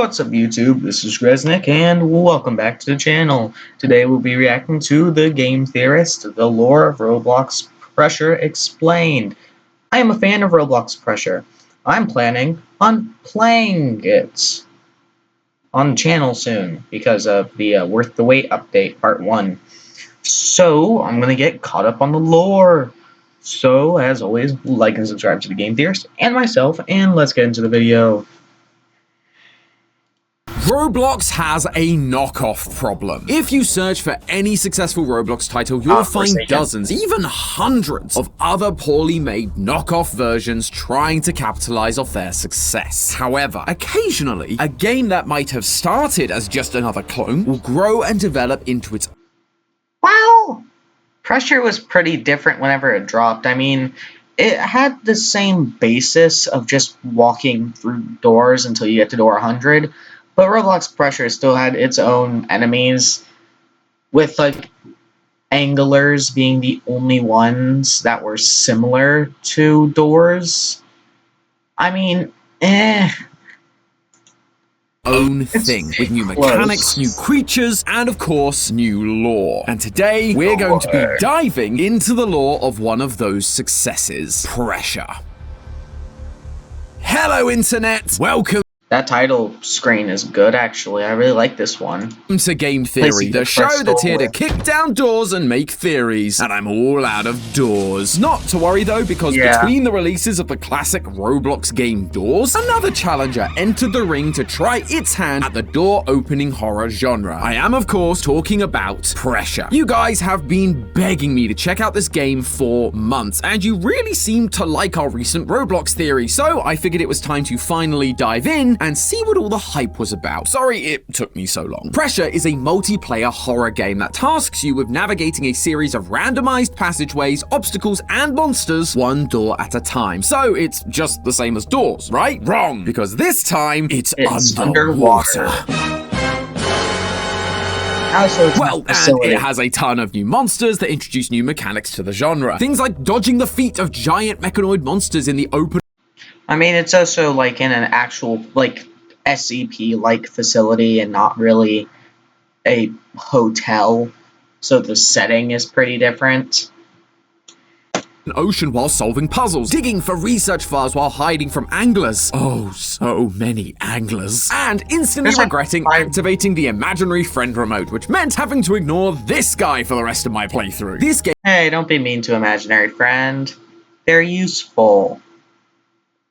What's up YouTube, this is Gresnick and welcome back to the channel. Today we'll be reacting to The Game Theorist, the lore of Roblox Pressure Explained. I am a fan of Roblox Pressure. I'm planning on playing it on the channel soon because of the Worth the Wait update part 1. So I'm going to get caught up on the lore. So as always, like and subscribe to The Game Theorist and myself, and let's get into the video. Roblox has a knockoff problem. If you search for any successful Roblox title, you'll find dozens, even hundreds of other poorly made knockoff versions trying to capitalize off their success. However, occasionally, a game that might have started as just another clone will grow and develop into its own. Well, Pressure was pretty different whenever it dropped. I mean, it had the same basis of just walking through doors until you get to door 100, but Roblox Pressure still had its own enemies, with, like, anglers being the only ones that were similar to doors. I mean, Own thing with new mechanics, new creatures, and of course, new lore. And today, we're going to be diving into the lore of one of those successes, Pressure. Hello, Internet! Welcome That title screen is good, actually. I really like this one. to Game Theory, the show that's here to kick down doors and make theories. And I'm all out of doors. Not to worry though, because between the releases of the classic Roblox game Doors, another challenger entered the ring to try its hand at the door-opening horror genre. I am, of course, talking about Pressure. You guys have been begging me to check out this game for months, and you really seem to like our recent Roblox theory, so I figured it was time to finally dive in and see what all the hype was about. Sorry it took me so long. Pressure is a multiplayer horror game that tasks you with navigating a series of randomized passageways, obstacles, and monsters one door at a time. So it's just the same as Doors, right? Wrong, because this time it's underwater. Well, and it has a ton of new monsters that introduce new mechanics to the genre. Things like dodging the feet of giant mechanoid monsters in the open. I mean, it's also, like, in an actual, like, SCP-like facility and not really a hotel, so the setting is pretty different. An ocean while solving puzzles, digging for research files while hiding from anglers. Oh, so many anglers. And instantly regretting activating the imaginary friend remote, which meant having to ignore this guy for the rest of my playthrough. This game— Hey, don't be mean to imaginary friend. They're useful.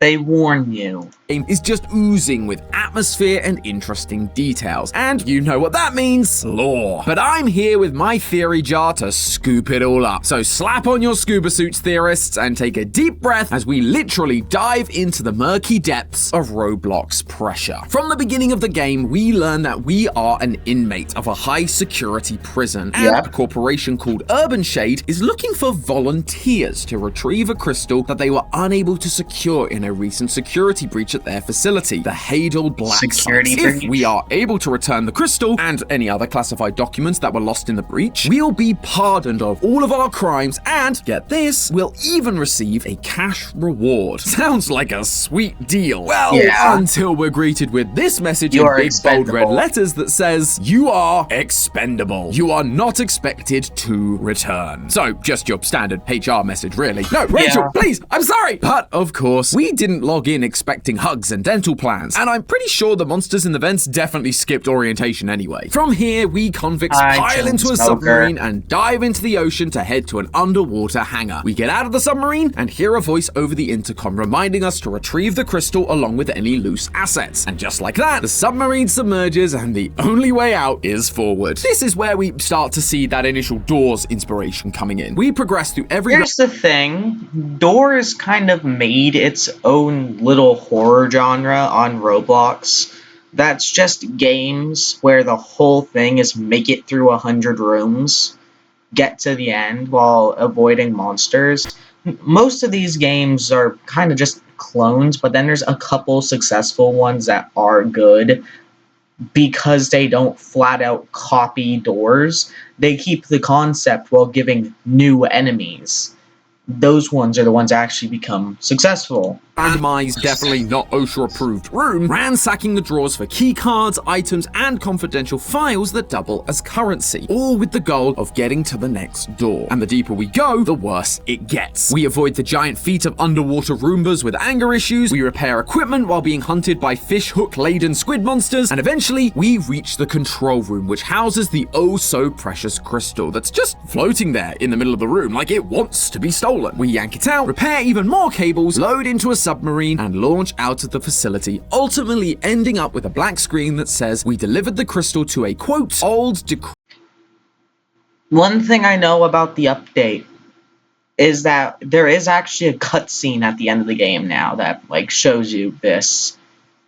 They warn you. Is just oozing with atmosphere and interesting details. And you know what that means? Lore. But I'm here with my theory jar to scoop it all up. So slap on your scuba suits, theorists, and take a deep breath as we literally dive into the murky depths of Roblox Pressure. From the beginning of the game, we learn that we are an inmate of a high-security prison, and a corporation called Urban Shade is looking for volunteers to retrieve a crystal that they were unable to secure in a recent security breach at their facility, the Hadel Black Site. If we are able to return the crystal and any other classified documents that were lost in the breach, we'll be pardoned of all of our crimes and, get this, we'll even receive a cash reward. Sounds like a sweet deal. Well, until we're greeted with this message in big bold red letters that says, "You are expendable. You are not expected to return." So, just your standard HR message, really. No, Rachel, please, I'm sorry! But, of course, we didn't log in expecting hugs and dental plans, and I'm pretty sure the monsters in the vents definitely skipped orientation anyway. From here, we convicts pile into a submarine and dive into the ocean to head to an underwater hangar. We get out of the submarine and hear a voice over the intercom reminding us to retrieve the crystal along with any loose assets. And just like that, the submarine submerges and the only way out is forward. This is where we start to see that initial Doors inspiration coming in. We progress through every— Here's the thing, Doors kind of made its own little horror genre on Roblox. That's just games where the whole thing is make it through 100 rooms, get to the end while avoiding monsters. Most of these games are kind of just clones, but then there's a couple successful ones that are good because they don't flat out copy Doors. They keep the concept while giving new enemies. those ones are the ones that actually become successful. Randomized, definitely not OSHA-approved room, ransacking the drawers for key cards, items, and confidential files that double as currency, all with the goal of getting to the next door. And the deeper we go, the worse it gets. We avoid the giant feet of underwater Roombas with anger issues, we repair equipment while being hunted by fish hook-laden squid monsters, and eventually, we reach the control room, which houses the oh-so-precious crystal that's just floating there in the middle of the room like it wants to be stolen. We yank it out, repair even more cables, load into a submarine, and launch out of the facility, ultimately ending up with a black screen that says we delivered the crystal to a, quote, old One thing I know about the update is that there is actually a cutscene at the end of the game now that like shows you this,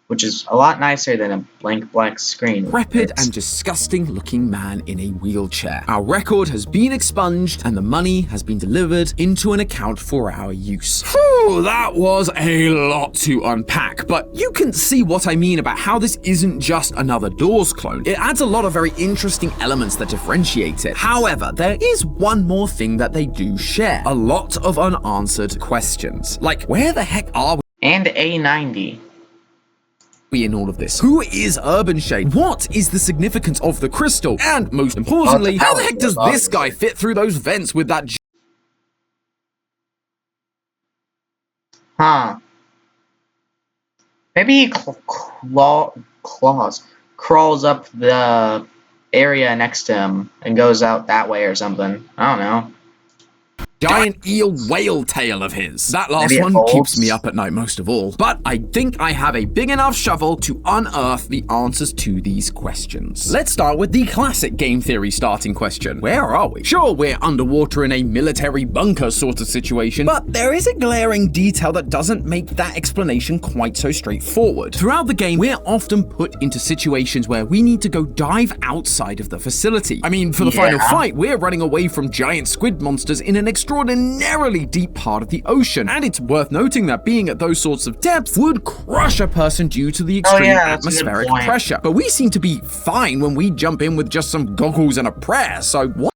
which is a lot nicer than a blank black screen. decrepit and disgusting looking man in a wheelchair. Our record has been expunged and the money has been delivered into an account for our use. Whew, that was a lot to unpack, but you can see what I mean about how this isn't just another Doors clone. It adds a lot of very interesting elements that differentiate it. However, there is one more thing that they do share. A lot of unanswered questions. Like, where the heck are we? And A90. In all of this? Who is Urban Shade? What is the significance of the crystal? And most importantly, how the heck does this guy fit through those vents with that Huh. Maybe he crawls up the area next to him and goes out that way or something. I don't know. giant eel whale tail of his? That last one keeps me up at night most of all. But I think I have a big enough shovel to unearth the answers to these questions. Let's start with the classic game theory starting question. Where are we? Sure, we're underwater in a military bunker sort of situation, but there is a glaring detail that doesn't make that explanation quite so straightforward. Throughout the game, we're often put into situations where we need to go dive outside of the facility. I mean, for the final fight, we're running away from giant squid monsters in an extraordinarily deep part of the ocean, and it's worth noting that being at those sorts of depths would crush a person due to the extreme atmospheric pressure. But we seem to be fine when we jump in with just some goggles and a prayer, so what?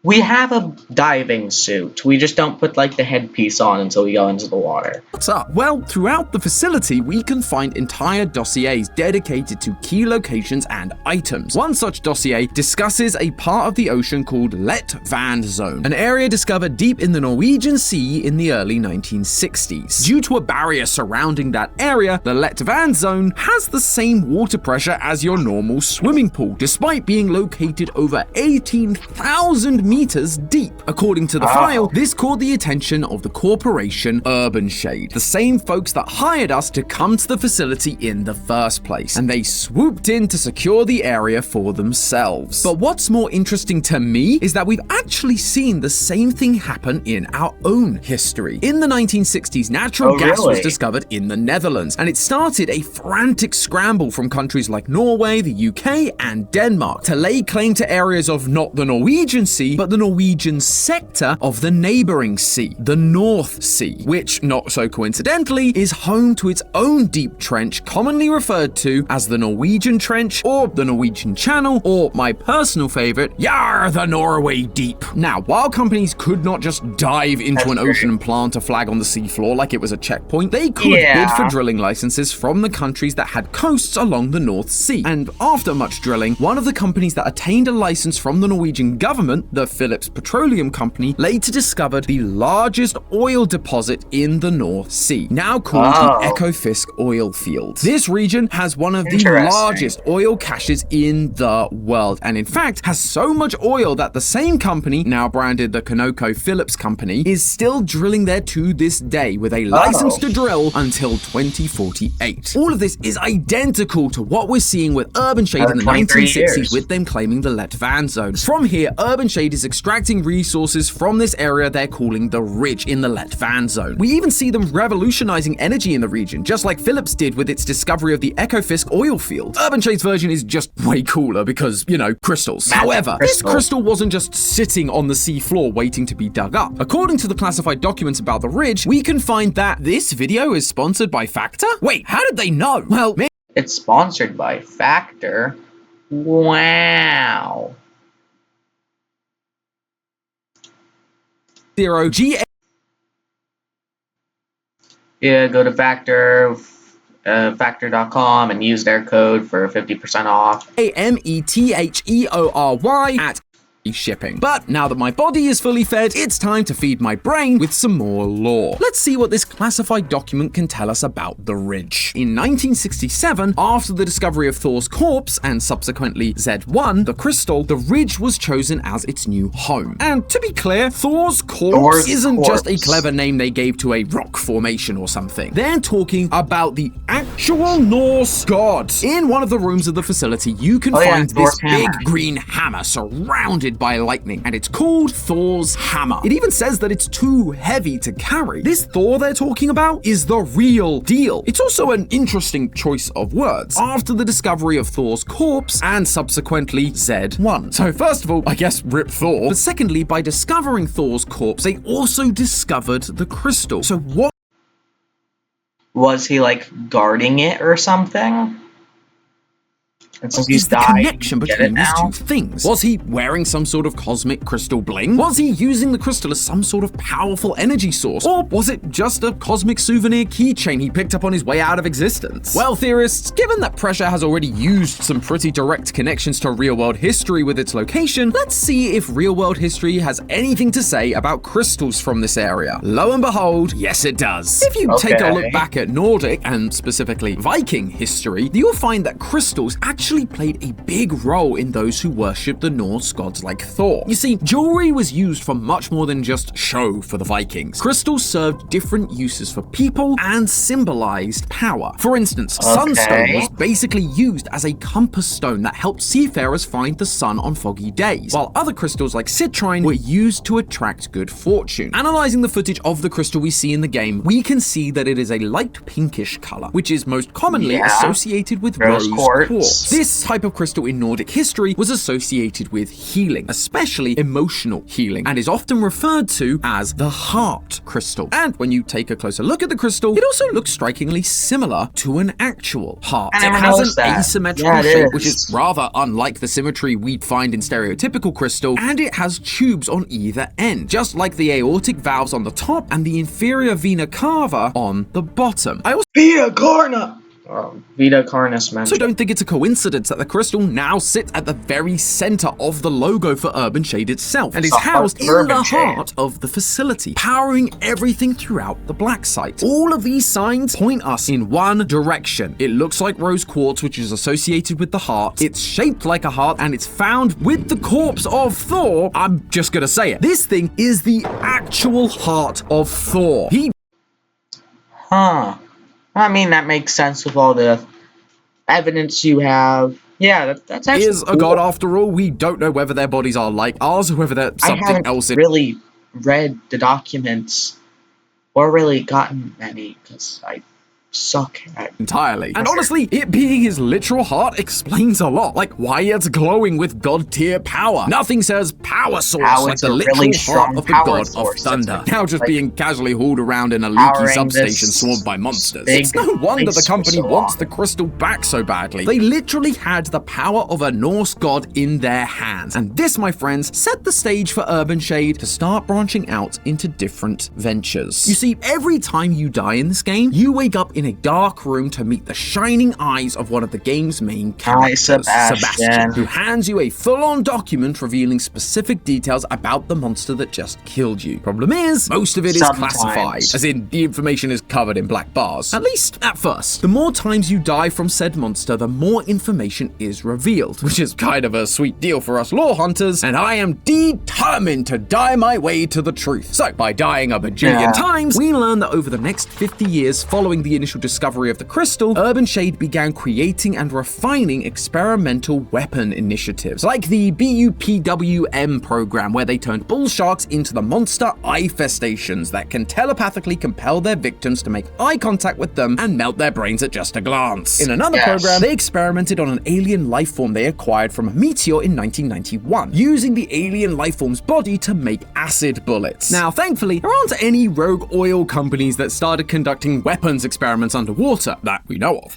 We have a diving suit. We just don't put like the headpiece on until we go into the water. What's up? Well, throughout the facility, we can find entire dossiers dedicated to key locations and items. One such dossier discusses a part of the ocean called Let Van Zone, an area discovered deep in the Norwegian Sea in the early 1960s. Due to a barrier surrounding that area, the Let Van Zone has the same water pressure as your normal swimming pool, despite being located over 18,000 meters deep. According to the file, this caught the attention of the corporation Urban Shade, the same folks that hired us to come to the facility in the first place, and they swooped in to secure the area for themselves. But what's more interesting to me is that we've actually seen the same thing happen in our own history. In the 1960s, natural gas was discovered in the Netherlands, and it started a frantic scramble from countries like Norway, the UK, and Denmark to lay claim to areas of not the Norwegian Sea, but the Norwegian sector of the neighboring sea, the North Sea, which, not so coincidentally, is home to its own deep trench commonly referred to as the Norwegian Trench, or the Norwegian Channel, or my personal favorite, Yar, the Norway Deep. Now, while companies could not just dive into an ocean and plant a flag on the seafloor like it was a checkpoint, they could bid for drilling licenses from the countries that had coasts along the North Sea. And after much drilling, one of the companies that attained a license from the Norwegian government, the Phillips Petroleum Company, later discovered the largest oil deposit in the North Sea, now called the Ekofisk oil field. This region has one of the largest oil caches in the world, and in fact has so much oil that the same company, now branded the ConocoPhillips Company, is still drilling there to this day with a license to drill until 2048. All of this is identical to what we're seeing with Urban Shade in the 1960s, with them claiming the Let Van Zone. From here, Urban Shade is extracting resources from this area they're calling the Ridge in the Let Van Zone. We even see them revolutionizing energy in the region, just like Phillips did with its discovery of the Ekofisk oil field. Urban Shade's version is just way cooler because, you know, crystals. However, this crystal wasn't just sitting on the sea floor waiting to be dug up. According to the classified documents about the Ridge, we can find that this video is sponsored by Factor? Wait, how did they know? Well, it's sponsored by Factor. Wow. 0 G Yeah, go to factor.com and use their code for 50% off. AMETHEORY at shipping. But now that my body is fully fed, it's time to feed my brain with some more lore. Let's see what this classified document can tell us about the Ridge. In 1967, after the discovery of Thor's corpse and subsequently Z1, the crystal, the Ridge was chosen as its new home. And to be clear, Thor's corpse isn't just a clever name they gave to a rock formation or something. They're talking about the actual Norse god. In one of the rooms of the facility, you can find this big green hammer surrounded by lightning, and it's called Thor's hammer. It even says that it's too heavy to carry. This Thor they're talking about is the real deal. It's also an interesting choice of words after the discovery of Thor's corpse and subsequently Z1. So first of all, I guess rip Thor, but secondly, by discovering Thor's corpse, they also discovered the crystal. So what was he like guarding it or something? And since is the connection between these two things? Was he wearing some sort of cosmic crystal bling? Was he using the crystal as some sort of powerful energy source? Or was it just a cosmic souvenir keychain he picked up on his way out of existence? Well, theorists, given that Pressure has already used some pretty direct connections to real-world history with its location, let's see if real-world history has anything to say about crystals from this area. Lo and behold, yes it does. If you take a look back at Nordic, and specifically Viking history, you'll find that crystals actually played a big role in those who worshipped the Norse gods like Thor. You see, jewelry was used for much more than just show for the Vikings. Crystals served different uses for people and symbolized power. For instance, sunstone was basically used as a compass stone that helped seafarers find the sun on foggy days, while other crystals like citrine were used to attract good fortune. Analyzing the footage of the crystal we see in the game, we can see that it is a light pinkish color, which is most commonly associated with rose quartz. This type of crystal in Nordic history was associated with healing, especially emotional healing, and is often referred to as the heart crystal. And when you take a closer look at the crystal, it also looks strikingly similar to an actual heart. It has an asymmetrical shape, which is rather unlike the symmetry we'd find in stereotypical crystal, and it has tubes on either end, just like the aortic valves on the top and the inferior vena cava on the bottom. Vena Carna! Vita Carnus mentioned. So don't think it's a coincidence that the crystal now sits at the very center of the logo for Urban Shade itself, and is housed in the heart of the facility, powering everything throughout the black site. All of these signs point us in one direction. It looks like rose quartz, which is associated with the heart. It's shaped like a heart, and it's found with the corpse of Thor. I'm just gonna say it. This thing is the actual heart of Thor. I mean, that makes sense with all the evidence you have. Yeah, that's actually is a god after all. We don't know whether their bodies are like ours or whether they're something else. I haven't really read the documents or really gotten many because I suck at entirely. And honestly, it being his literal heart explains a lot, like why it's glowing with god tier power. Nothing says power source like the literal heart of the god of thunder. Now just being casually hauled around in a leaky substation swarmed by monsters. It's no wonder the company wants the crystal back so badly. They literally had the power of a Norse god in their hands. And this, my friends, set the stage for Urban Shade to start branching out into different ventures. You see, every time you die in this game, you wake up in a dark room to meet the shining eyes of one of the game's main characters, Sebastian, who hands you a full-on document revealing specific details about the monster that just killed you. Problem is, most of it is classified, as in the information is covered in black bars, at least at first. The more times you die from said monster, the more information is revealed, which is kind of a sweet deal for us lore hunters, and I am determined to die my way to the truth. So, by dying a bajillion times, we learn that over the next 50 years following the initial discovery of the crystal, Urban Shade began creating and refining experimental weapon initiatives, like the BUPWM program, where they turned bull sharks into the monster eye festations that can telepathically compel their victims to make eye contact with them and melt their brains at just a glance. In another program, they experimented on an alien life form they acquired from a meteor in 1991, using the alien life form's body to make acid bullets. Now, thankfully, there aren't any rogue oil companies that started conducting weapons experiments underwater that we know of.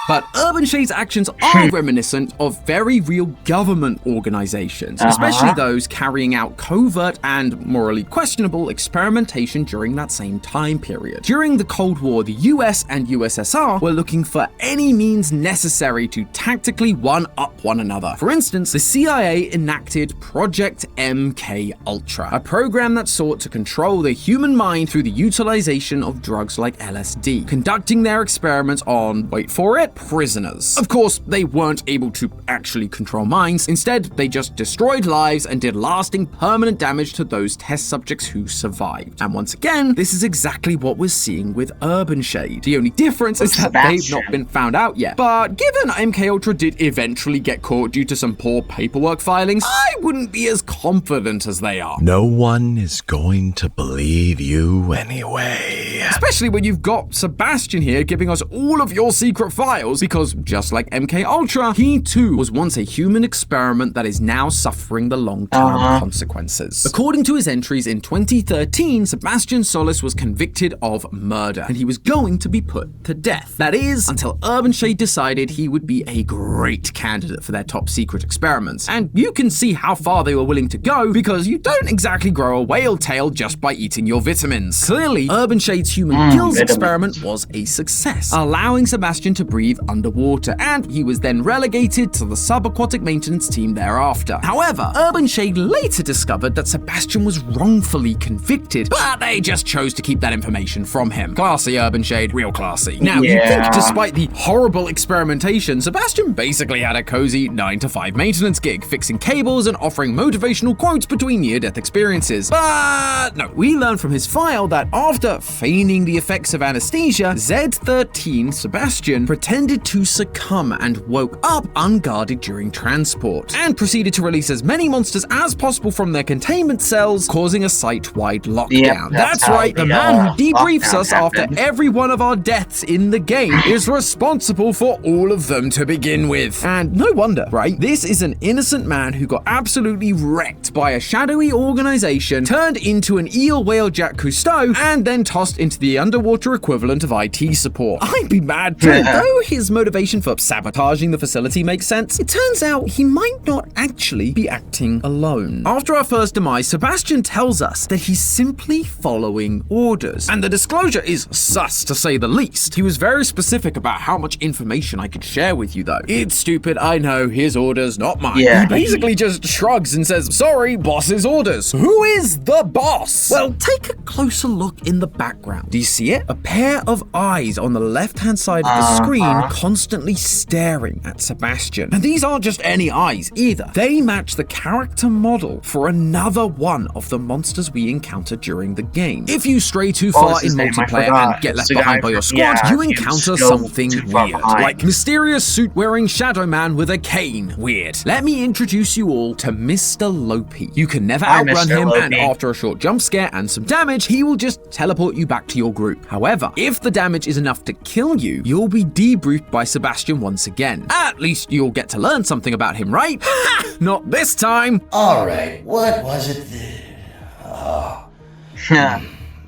But Urban Shade's actions are reminiscent of very real government organizations, especially those carrying out covert and morally questionable experimentation during that same time period. During the Cold War, the US and USSR were looking for any means necessary to tactically one-up one another. For instance, the CIA enacted Project MK Ultra, a program that sought to control the human mind through the utilization of drugs like LSD, conducting their experiments on, wait for it, prisoners. Of course, they weren't able to actually control minds. Instead, they just destroyed lives and did lasting permanent damage to those test subjects who survived. And once again, this is exactly what we're seeing with Urban Shade. The only difference is that they've not been found out yet. But given MK Ultra did eventually get caught due to some poor paperwork filings, I wouldn't be as confident as they are. No one is going to believe you anyway. Especially when you've got Sebastian here giving us all of your secret files, because just like MK Ultra, he too was once a human experiment that is now suffering the long-term consequences. According to his entries in 2013, Sebastian Solis was convicted of murder, and he was going to be put to death. That is, until Urban Shade decided he would be a great candidate for their top secret experiments. And you can see how far they were willing to go, because you don't exactly grow a whale tail just by eating your vitamins. Clearly, Urban Shade's human gills experiment was a success, allowing Sebastian to breathe underwater, and he was then relegated to the subaquatic maintenance team thereafter. However, Urban Shade later discovered that Sebastian was wrongfully convicted, but they just chose to keep that information from him. Classy, Urban Shade, real classy. Now, you'd think despite the horrible experimentation, Sebastian basically had a cozy 9-to-5 maintenance gig, fixing cables and offering motivational quotes between near-death experiences. But no, we learned from his file that after feigning the effects of anesthesia, Z13 Sebastian pretended to succumb and woke up unguarded during transport, and proceeded to release as many monsters as possible from their containment cells, causing a site-wide lockdown. That's right, the man who debriefs us after every one of our deaths in the game is responsible for all of them to begin with. And no wonder, right? This is an innocent man who got absolutely wrecked by a shadowy organization, turned into an eel whale Jack Cousteau, and then tossed into the underwater equivalent of IT support. I'd be mad too. Though his motivation for sabotaging the facility makes sense, it turns out he might not actually be acting alone. After our first demise, Sebastian tells us that he's simply following orders, and the disclosure is sus to say the least. He was very specific about how much information I could share with you though. It's stupid, I know, his orders, not mine. He basically just shrugs and says, sorry, boss's orders. Who is the boss? Well, take a closer look in the background. Do you see it? A pair of eyes on the left-hand side of the screen constantly staring at Sebastian. And these aren't just any eyes either. They match the character model for another one of the monsters we encounter during the game. If you stray too far in multiplayer and get left behind by your squad, you encounter something weird, like mysterious suit-wearing Shadow Man with a cane. Weird. Let me introduce you all to Mr. Lopi. You can never outrun him, and after a short jump scare and some damage, he will just teleport you back to your group. However, if the damage is enough to kill you, you'll be debriefed by Sebastian once again. At least you'll get to learn something about him, right? Ha! Not this time! Alright, what was it?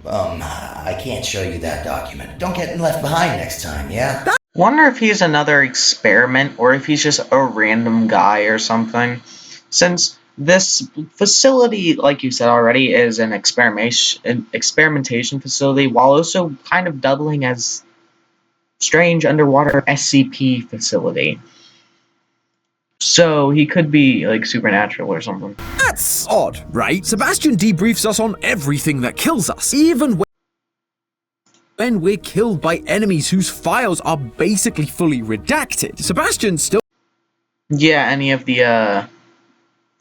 I can't show you that document. Don't get left behind next time, yeah? Wonder if he's another experiment or if he's just a random guy or something. Since this facility, like you said already, is an experimentation facility while also kind of doubling as strange underwater SCP facility. So he could be like supernatural or something. That's odd, right? Sebastian debriefs us on everything that kills us, even when we're killed by enemies whose files are basically fully redacted. Sebastian still... Yeah, any of the,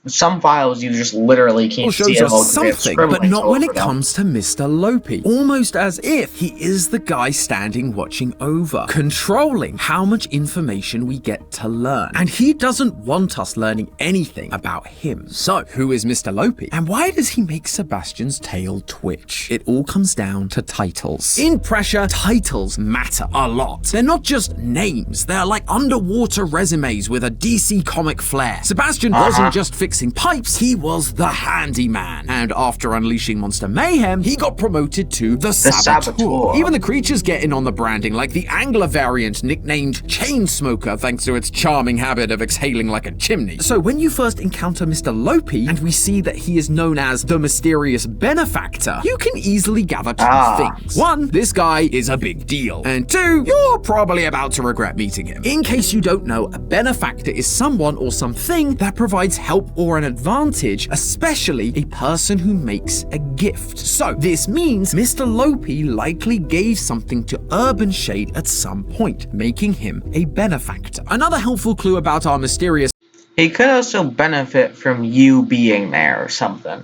some files you just literally can't see. Shows us something, but not when it comes to Mr. Lopi. Almost as if he is the guy standing watching over, controlling how much information we get to learn. And he doesn't want us learning anything about him. So, who is Mr. Lopi? And why does he make Sebastian's tail twitch? It all comes down to titles. In Pressure, titles matter a lot. They're not just names, they're like underwater resumes with a DC comic flair. Sebastian wasn't just fixing fixing pipes, he was the handyman. And after unleashing monster mayhem, he got promoted to the saboteur. Even the creatures get in on the branding, like the Angler variant nicknamed Chainsmoker thanks to its charming habit of exhaling like a chimney. So when you first encounter Mr. Lopi and we see that he is known as the mysterious benefactor, you can easily gather two things. One, this guy is a big deal. And two, you're probably about to regret meeting him. In case you don't know, a benefactor is someone or something that provides help or an advantage, especially a person who makes a gift. So this means Mr. Lopi likely gave something to Urban Shade at some point, making him a benefactor. Another helpful clue about our mysterious He could also benefit from you being there or something.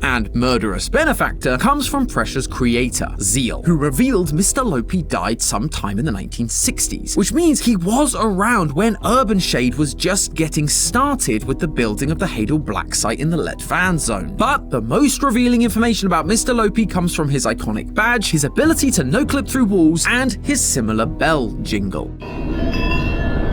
and murderous benefactor comes from Pressure's creator, Zeal, who revealed Mr. Lopi died sometime in the 1960s, which means he was around when Urban Shade was just getting started with the building of the Hadal Black site in the Let Fan Zone. But the most revealing information about Mr. Lopi comes from his iconic badge, his ability to no-clip through walls, and his similar bell jingle.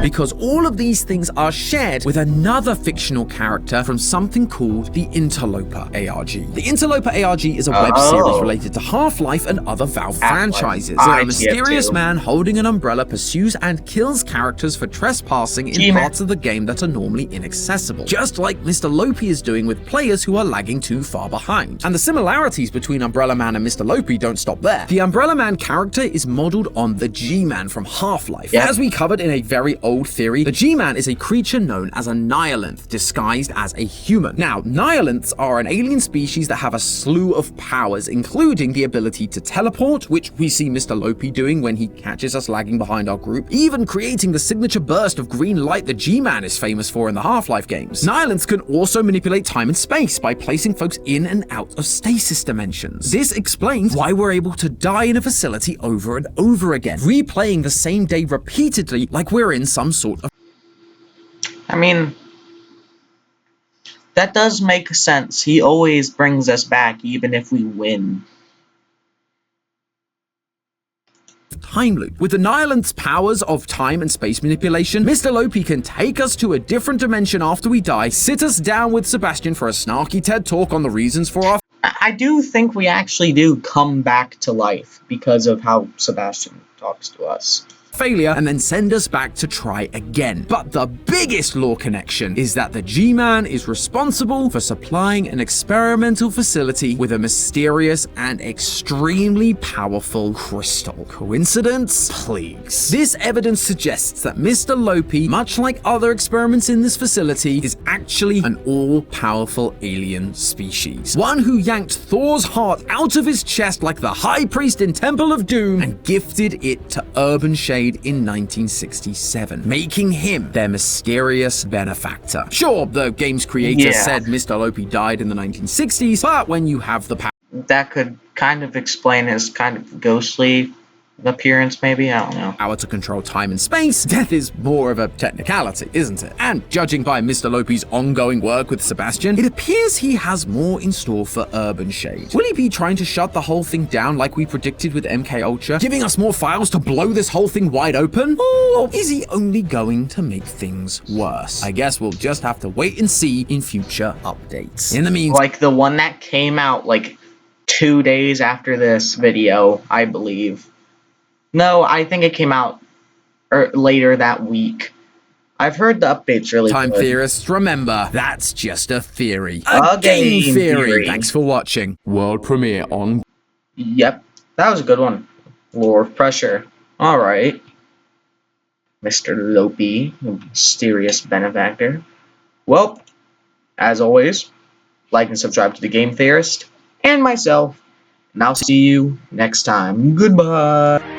Because all of these things are shared with another fictional character from something called the Interloper ARG. The Interloper ARG is a web series related to Half-Life and other Valve franchises, where a mysterious man holding an umbrella pursues and kills characters for trespassing in parts of the game that are normally inaccessible, just like Mr. Lopi is doing with players who are lagging too far behind. And the similarities between Umbrella Man and Mr. Lopi don't stop there. The Umbrella Man character is modeled on the G-Man from Half-Life. As we covered in a very old theory, the G-Man is a creature known as a Nihilith, disguised as a human. Now, Nihiliths are an alien species that have a slew of powers, including the ability to teleport, which we see Mr. Lopi doing when he catches us lagging behind our group, even creating the signature burst of green light the G-Man is famous for in the Half-Life games. Nihiliths can also manipulate time and space by placing folks in and out of stasis dimensions. This explains why we're able to die in a facility over and over again, replaying the same day repeatedly like we're in some sort of... I mean, that does make sense. He always brings us back, even if we win. time loop. With the Nihilith's powers of time and space manipulation, Mr. Lopi can take us to a different dimension after we die, sit us down with Sebastian for a snarky TED talk on the reasons for our I do think we actually do come back to life because of how Sebastian talks to us. failure, and then send us back to try again. But the biggest lore connection is that the G-Man is responsible for supplying an experimental facility with a mysterious and extremely powerful crystal. Coincidence? Please. This evidence suggests that Mr. Lopi, much like other experiments in this facility, is actually an all-powerful alien species. One who yanked Thor's heart out of his chest like the High Priest in Temple of Doom and gifted it to Urban Shade in 1967, making him their mysterious benefactor. Sure, the game's creator said Mr. Lopi died in the 1960s, but when you have the power... That could kind of explain his kind of ghostly appearance, maybe? I don't know. Power to control time and space, death is more of a technicality, isn't it? And judging by Mr. Lopi's ongoing work with Sebastian, it appears he has more in store for Urban Shade. Will he be trying to shut the whole thing down like we predicted with MK Ultra, giving us more files to blow this whole thing wide open? Or is he only going to make things worse? I guess we'll just have to wait and see in future updates. In the meantime, like the one that came out like 2 days after this video, I believe. No, I think it came out later that week. I've heard the update's really Time good. theorists, remember, that's just a theory. A game theory. Thanks for watching. World premiere on... Yep, that was a good one. Lore of Pressure. Alright. Mr. Lopi, mysterious benefactor. Well, as always, like and subscribe to the Game Theorist and myself, and I'll see you next time. Goodbye!